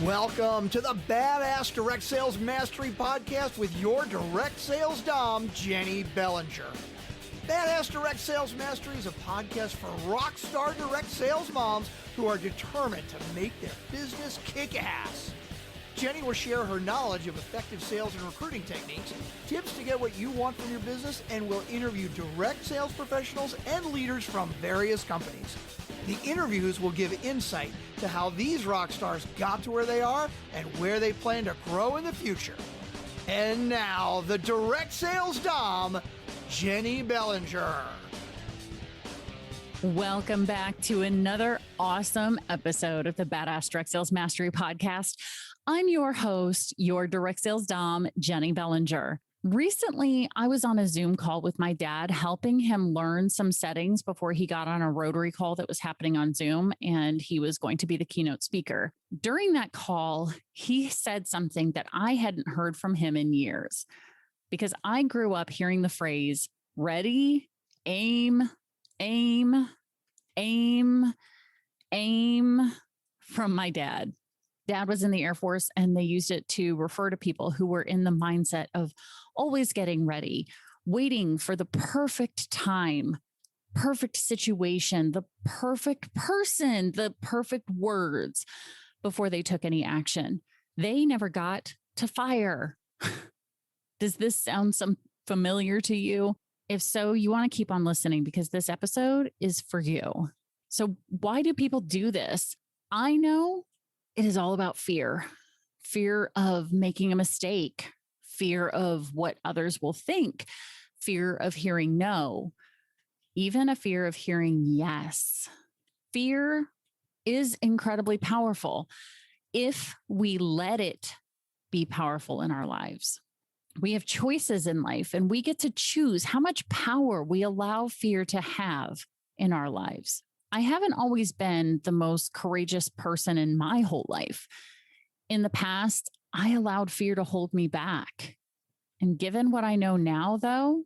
Welcome to the Badass Direct Sales Mastery Podcast with your direct sales dom, Jennie Bellinger. Badass Direct Sales Mastery is a podcast for rock star direct sales moms who are determined to make their business kick ass. Jennie will share her knowledge of effective sales and recruiting techniques, tips to get what you want from your business, and will interview direct sales professionals and leaders from various companies. The interviews will give insight to how these rock stars got to where they are and where they plan to grow in the future. And now, the direct sales dom, Jennie Bellinger. Welcome back to another awesome episode of the Badass Direct Sales Mastery Podcast. I'm your host, your direct sales dom, Jennie Bellinger. Recently, I was on a Zoom call with my dad, helping him learn some settings before he got on a Rotary call that was happening on Zoom, and he was going to be the keynote speaker. During that call, he said something that I hadn't heard from him in years, because I grew up hearing the phrase, ready, aim, aim, aim, aim from my dad. Dad was in the Air Force, and they used it to refer to people who were in the mindset of always getting ready, waiting for the perfect time, perfect situation, the perfect person, the perfect words before they took any action. They never got to fire. Does this sound familiar to you? If so, you want to keep on listening because this episode is for you. So why do people do this? I know it is all about fear. Fear of making a mistake, fear of what others will think, fear of hearing no, even a fear of hearing yes. Fear is incredibly powerful if we let it be powerful in our lives. We have choices in life, and we get to choose how much power we allow fear to have in our lives. I haven't always been the most courageous person in my whole life. In the past, I allowed fear to hold me back. And given what I know now, though,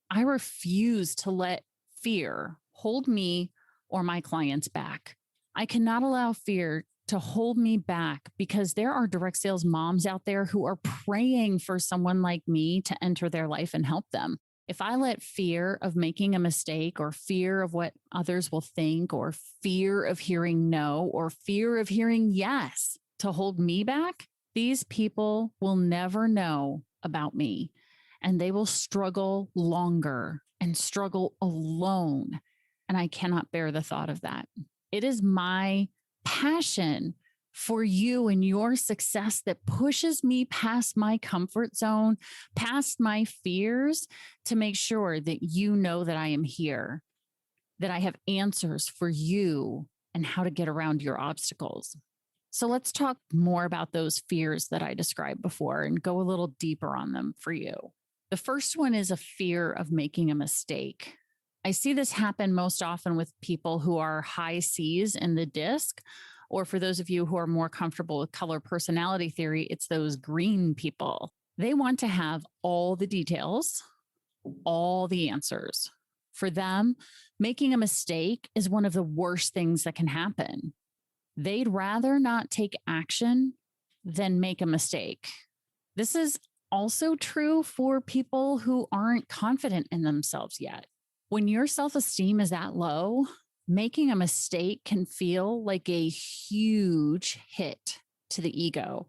I refuse to let fear hold me or my clients back. I cannot allow fear to hold me back because there are direct sales moms out there who are praying for someone like me to enter their life and help them. If I let fear of making a mistake or fear of what others will think or fear of hearing no or fear of hearing yes to hold me back, these people will never know about me, and they will struggle longer and struggle alone. And I cannot bear the thought of that. It is my passion for you and your success that pushes me past my comfort zone, past my fears, to make sure that you know that I am here, that I have answers for you and how to get around your obstacles. So let's talk more about those fears that I described before and go a little deeper on them for you. The first one is a fear of making a mistake. I see this happen most often with people who are high C's in the DISC, or for those of you who are more comfortable with color personality theory, it's those green people. They want to have all the details, all the answers. For them, making a mistake is one of the worst things that can happen. They'd rather not take action than make a mistake. This is also true for people who aren't confident in themselves yet. When your self-esteem is that low, making a mistake can feel like a huge hit to the ego.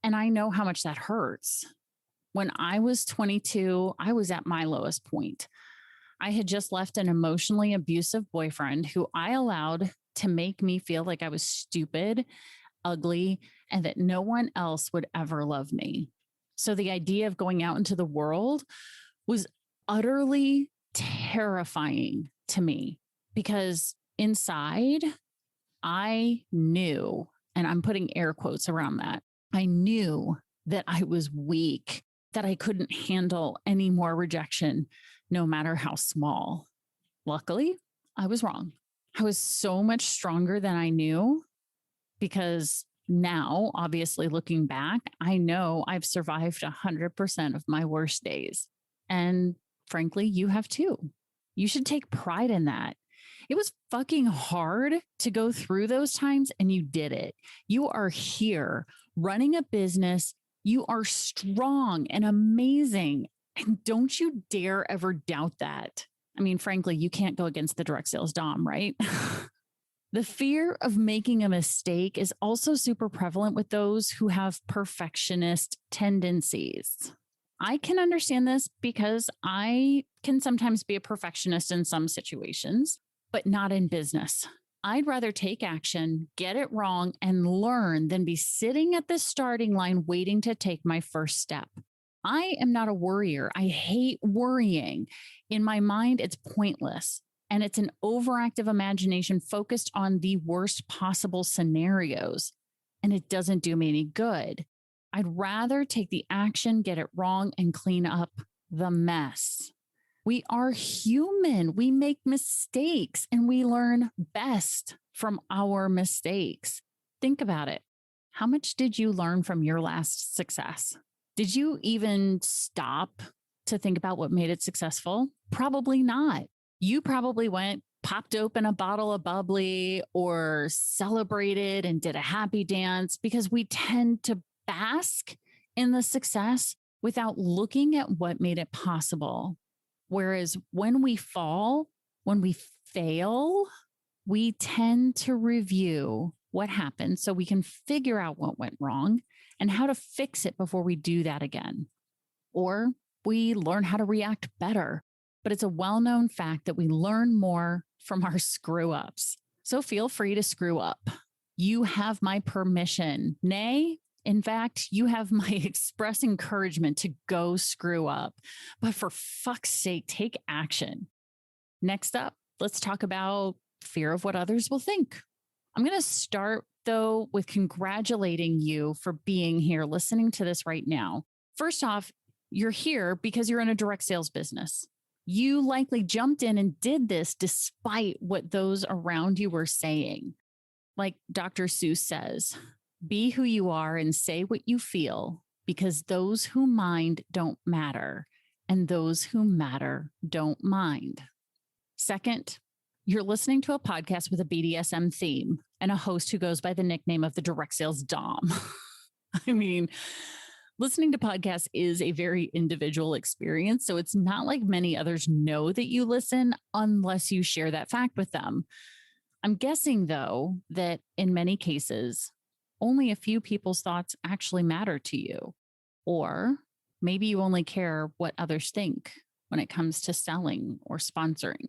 And I know how much that hurts. When I was 22, I was at my lowest point. I had just left an emotionally abusive boyfriend who I allowed to make me feel like I was stupid, ugly, and that no one else would ever love me. So the idea of going out into the world was utterly terrifying to me because inside I knew, and I'm putting air quotes around that, I knew that I was weak, that I couldn't handle any more rejection, no matter how small. Luckily, I was wrong. I was so much stronger than I knew because now, obviously looking back, I know I've survived 100% of my worst days. And frankly, you have too. You should take pride in that. It was fucking hard to go through those times, and you did it. You are here running a business. You are strong and amazing. And don't you dare ever doubt that. I mean, frankly, you can't go against the direct sales dom, right? The fear of making a mistake is also super prevalent with those who have perfectionist tendencies. I can understand this because I can sometimes be a perfectionist in some situations, but not in business. I'd rather take action, get it wrong, and learn than be sitting at the starting line waiting to take my first step. I am not a worrier. I hate worrying. In my mind, it's pointless. And it's an overactive imagination focused on the worst possible scenarios. And it doesn't do me any good. I'd rather take the action, get it wrong, and clean up the mess. We are human. We make mistakes and we learn best from our mistakes. Think about it. How much did you learn from your last success? Did you even stop to think about what made it successful? Probably not. You probably went, popped open a bottle of bubbly or celebrated and did a happy dance because we tend to bask in the success without looking at what made it possible. Whereas when we fall, when we fail, we tend to review what happened so we can figure out what went wrong and how to fix it before we do that again. Or we learn how to react better. But it's a well-known fact that we learn more from our screw-ups. So feel free to screw up. You have my permission. Nay, in fact, you have my express encouragement to go screw up. But for fuck's sake, take action. Next up, let's talk about fear of what others will think. I'm going to start, though, with congratulating you for being here, listening to this right now. First off, you're here because you're in a direct sales business. You likely jumped in and did this despite what those around you were saying. Like Dr. Seuss says, be who you are and say what you feel, because those who mind don't matter, and those who matter don't mind. Second, you're listening to a podcast with a BDSM theme and a host who goes by the nickname of the direct sales dom. I mean, listening to podcasts is a very individual experience, so it's not like many others know that you listen unless you share that fact with them. I'm guessing, though, that in many cases, only a few people's thoughts actually matter to you. Or maybe you only care what others think when it comes to selling or sponsoring.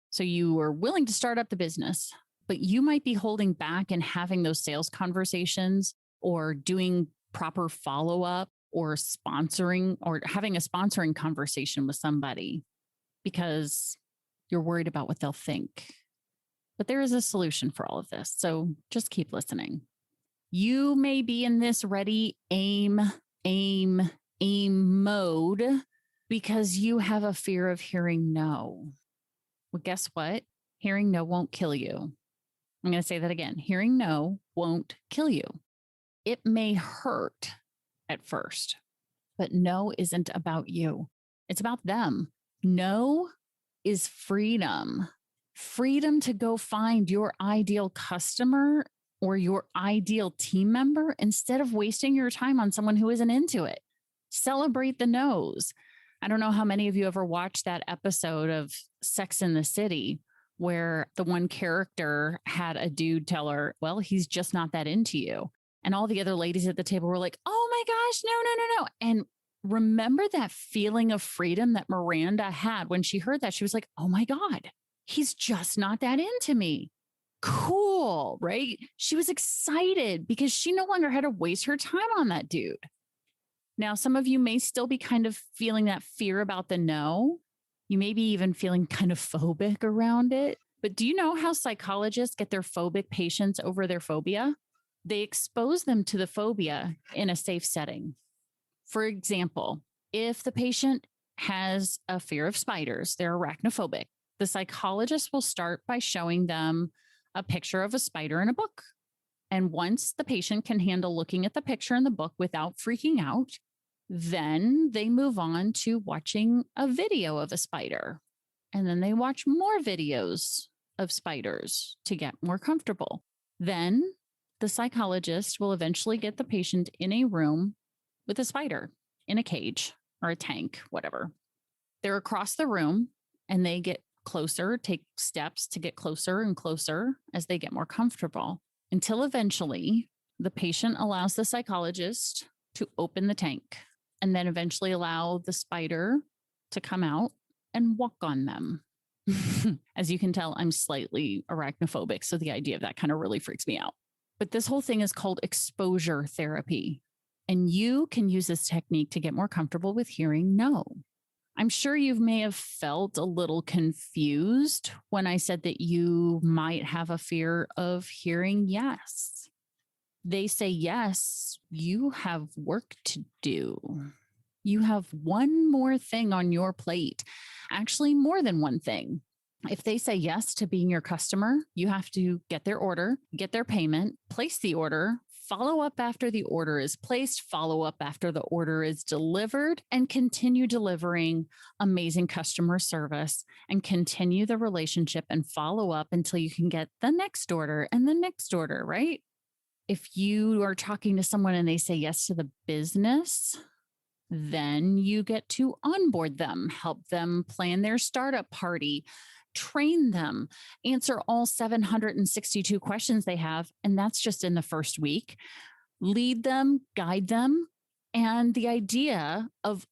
So you are willing to start up the business, but you might be holding back and having those sales conversations or doing proper follow-up or sponsoring or having a sponsoring conversation with somebody because you're worried about what they'll think. But there is a solution for all of this. So just keep listening. You may be in this ready, aim mode because you have a fear of hearing no. Well, guess what? Hearing no won't kill you. I'm going to say that again. Hearing no won't kill you. It may hurt at first, but no isn't about you. It's about them. No is freedom. Freedom to go find your ideal customer or your ideal team member instead of wasting your time on someone who isn't into it. Celebrate the no's. I don't know how many of you ever watched that episode of Sex and the City where the one character had a dude tell her, well, he's just not that into you. And all the other ladies at the table were like, oh my gosh, no. And remember that feeling of freedom that Miranda had when she heard that? She was like, oh my God, he's just not that into me. Cool, right? She was excited because she no longer had to waste her time on that dude. Now, some of you may still be kind of feeling that fear about the no. You may be even feeling kind of phobic around it. But do you know how psychologists get their phobic patients over their phobia? They expose them to the phobia in a safe setting. For example, if the patient has a fear of spiders, they're arachnophobic, the psychologist will start by showing them a picture of a spider in a book. And once the patient can handle looking at the picture in the book without freaking out, then they move on to watching a video of a spider. And then they watch more videos of spiders to get more comfortable. Then the psychologist will eventually get the patient in a room with a spider in a cage or a tank, whatever. They're across the room and they get closer, take steps to get closer and closer as they get more comfortable until eventually the patient allows the psychologist to open the tank and then eventually allow the spider to come out and walk on them. As you can tell, I'm slightly arachnophobic, so the idea of that kind of really freaks me out. But this whole thing is called exposure therapy. And you can use this technique to get more comfortable with hearing no. I'm sure you may have felt a little confused when I said that you might have a fear of hearing yes. They say yes, you have work to do. You have one more thing on your plate, actually more than one thing. If they say yes to being your customer, you have to get their order, get their payment, place the order, follow up after the order is placed, follow up after the order is delivered, and continue delivering amazing customer service and continue the relationship and follow up until you can get the next order and the next order, right? If you are talking to someone and they say yes to the business, then you get to onboard them, help them plan their startup party, train them, answer all 762 questions they have. And that's just in the first week. Lead them, guide them. And the idea of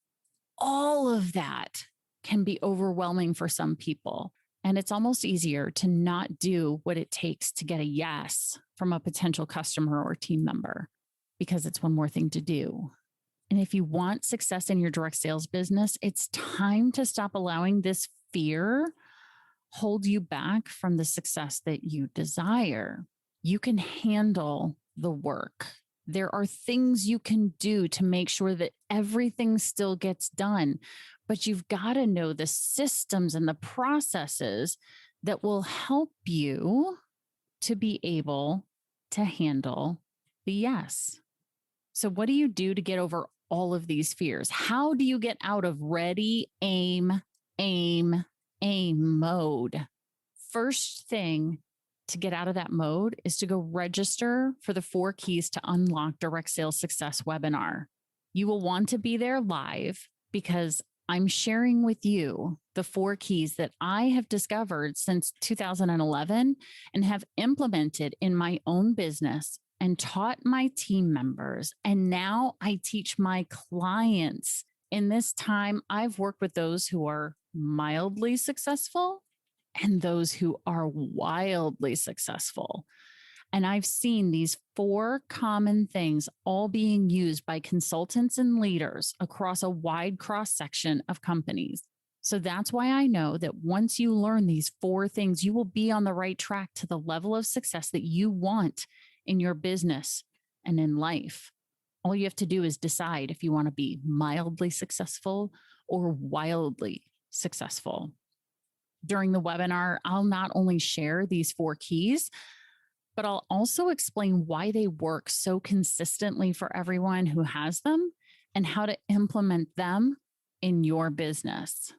all of that can be overwhelming for some people. And it's almost easier to not do what it takes to get a yes from a potential customer or team member because it's one more thing to do. And if you want success in your direct sales business, it's time to stop allowing this fear hold you back from the success that you desire. You can handle the work. There are things you can do to make sure that everything still gets done, but you've got to know the systems and the processes that will help you to be able to handle the yes. So what do you do to get over all of these fears? How do you get out of ready, aim mode? First thing to get out of that mode is to go register for the 4 keys to unlock direct sales success webinar. You will want to be there live because I'm sharing with you the 4 keys that I have discovered since 2011 and have implemented in my own business and taught my team members. And now I teach my clients. In this time, I've worked with those who are mildly successful and those who are wildly successful. And I've seen these 4 common things all being used by consultants and leaders across a wide cross section of companies. So that's why I know that once you learn these 4 things, you will be on the right track to the level of success that you want in your business and in life. All you have to do is decide if you want to be mildly successful or wildly successful. During the webinar, I'll not only share these 4 keys, but I'll also explain why they work so consistently for everyone who has them and how to implement them in your business.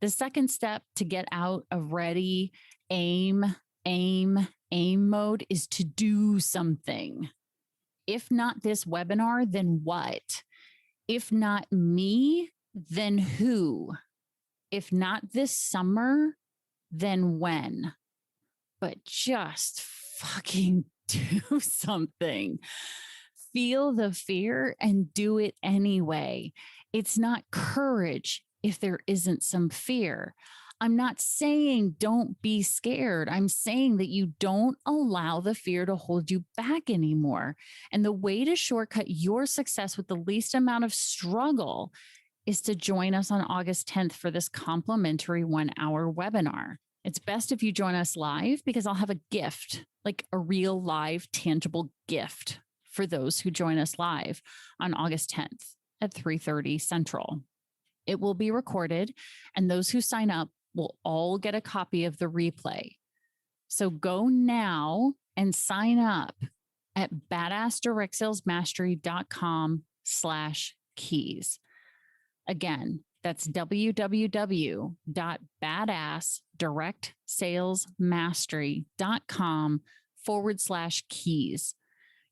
The second step to get out of ready, aim mode is to do something. If not this webinar, then what? If not me, then who? If not this summer, then when? But just fucking do something. Feel the fear and do it anyway. It's not courage if there isn't some fear. I'm not saying don't be scared. I'm saying that you don't allow the fear to hold you back anymore. And the way to shortcut your success with the least amount of struggle is to join us on August 10th for this complimentary 1-hour webinar. It's best if you join us live because I'll have a gift, like a real live tangible gift for those who join us live on August 10th at 3:30 Central. It will be recorded and those who sign up will all get a copy of the replay. So go now and sign up at badassdirectsalesmastery.com/keys. Again, that's www.badass, directsalesmastery.com/keys.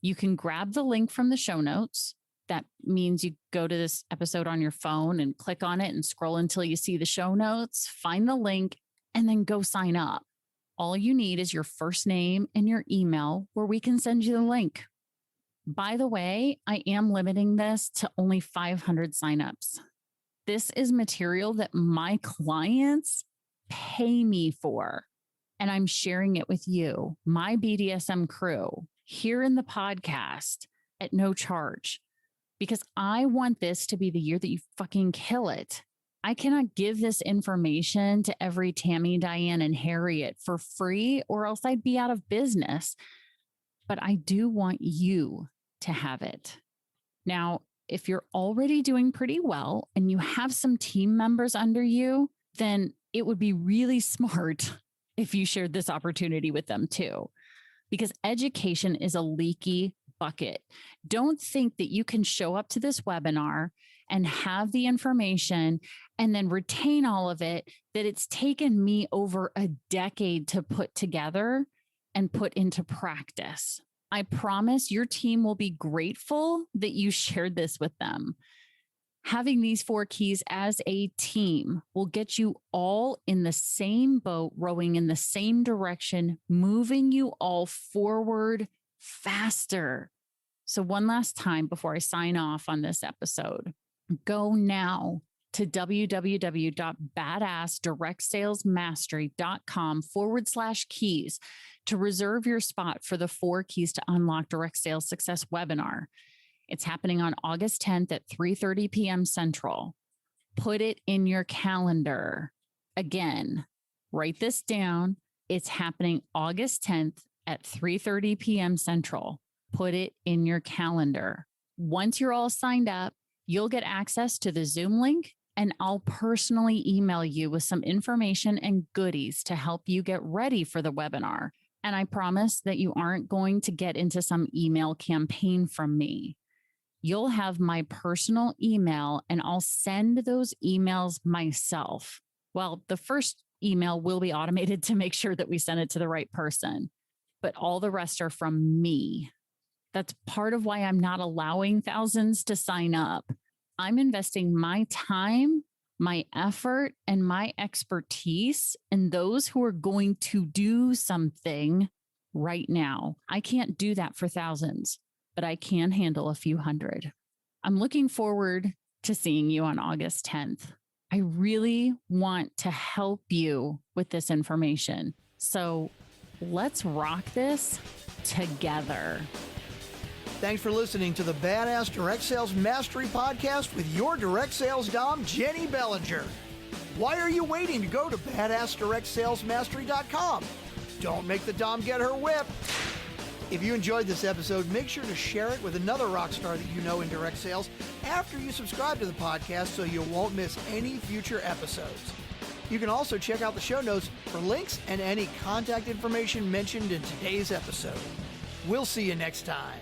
You can grab the link from the show notes. That means you go to this episode on your phone and click on it and scroll until you see the show notes, find the link, and then go sign up. All you need is your first name and your email where we can send you the link. By the way, I am limiting this to only 500 signups. This is material that my clients pay me for, and I'm sharing it with you, my BDSM crew, here in the podcast at no charge, because I want this to be the year that you fucking kill it. I cannot give this information to every Tammy, Diane, and Harriet for free, or else I'd be out of business. But I do want you to have it. Now, if you're already doing pretty well and you have some team members under you, then it would be really smart if you shared this opportunity with them too, because education is a leaky bucket. Don't think that you can show up to this webinar and have the information and then retain all of it, that it's taken me over a decade to put together and put into practice. I promise your team will be grateful that you shared this with them. Having these 4 keys as a team will get you all in the same boat, rowing in the same direction, moving you all forward faster. So one last time before I sign off on this episode, go now to www.badassdirectsalesmastery.com/keys to reserve your spot for the 4 Keys to Unlock Direct Sales Success webinar. It's happening on August 10th at 3:30 p.m. Central. Put it in your calendar. Again, write this down. It's happening August 10th at 3:30 p.m. Central. Put it in your calendar. Once you're all signed up, you'll get access to the Zoom link, and I'll personally email you with some information and goodies to help you get ready for the webinar. And I promise that you aren't going to get into some email campaign from me. You'll have my personal email, and I'll send those emails myself. Well, the first email will be automated to make sure that we send it to the right person, but all the rest are from me. That's part of why I'm not allowing thousands to sign up. I'm investing my time, my effort, and my expertise in those who are going to do something right now. I can't do that for thousands, but I can handle a few hundred. I'm looking forward to seeing you on August 10th. I really want to help you with this information. So let's rock this together. Thanks for listening to the Badass Direct Sales Mastery Podcast with your direct sales dom, Jennie Bellinger. Why are you waiting to go to badassdirectsalesmastery.com? Don't make the dom get her whip. If you enjoyed this episode, make sure to share it with another rock star that you know in direct sales after you subscribe to the podcast so you won't miss any future episodes. You can also check out the show notes for links and any contact information mentioned in today's episode. We'll see you next time.